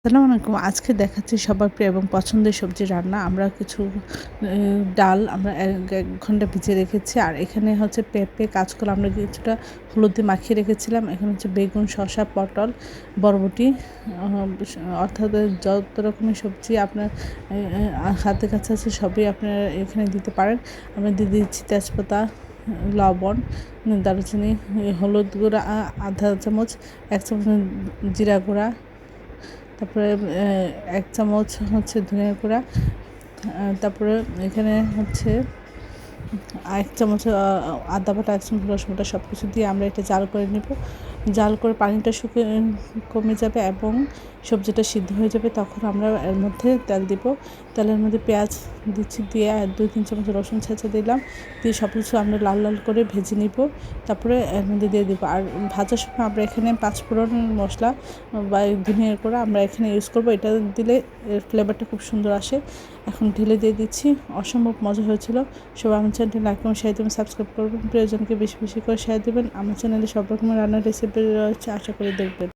আসসালামু আলাইকুম। আজকে দেখাচ্ছি সবার প্রিয় এবং পছন্দের সবজি রান্না। আমরা কিছু ডাল আমরা ১ ঘন্টা ভিজিয়ে রেখেছি। আর এখানে হচ্ছে পেঁপে, কাঁচকলা আমরা কিছুটা হলুদ দিয়ে মাখিয়ে রেখেছিলাম। এখানে হচ্ছে বেগুন, শসা, পটল, বরবটি অর্থাৎ যত রকমের সবজি আপনার হাতের কাছে আছে সবই আপনারা এখানে দিতে পারেন। আমরা দিয়ে দিচ্ছি তেজপাতা, লবণ, দারুচিনি, হলুদ গুঁড়া ১/২ চামচ, ১ চামচ জিরা গুঁড়া, তারপরে ১ চামচ হচ্ছে ধনিয়া গুঁড়া, তারপরে এখানে হচ্ছে ১ চামচ আদা বাটা, ১ চামচ রসুন বাটা সব কিছু দিয়ে আমরা এটা জাল করে নেব। জাল করে পানিটা কমে যাবে এবং সবজিটা সিদ্ধ হয়ে যাবে, তখন আমরা এর মধ্যে তেল দিব। তেলের মধ্যে পেঁয়াজ দিচ্ছি, দিয়ে ২-৩ চামচ রসুন ছেঁচা দিলাম, দিয়ে সব কিছু আমরা লাল লাল করে ভেজে নিব। তারপরে এর মধ্যে দিয়ে দিব। আর ভাজার সময় আমরা এখানে ৫ ফোড়ন মশলা বা ধনিয়ার গুঁড়া আমরা এখানে ইউজ করব। এটা দিলে এর ফ্লেভারটা খুব সুন্দর আসে। এখন ঢেলে দিয়ে দিচ্ছি। অসম্ভব মজা হয়েছিল। সবাই আমার চ্যানেলটি লাইক এবং শেয়ার দেবেন, সাবস্ক্রাইব করবেন, প্রিয়জনকে বেশি বেশি করে শেয়ার দেবেন। আমার চ্যানেলে সব রকমের রান্নার রেসিপি রয়েছে, আশা করি দেখবেন।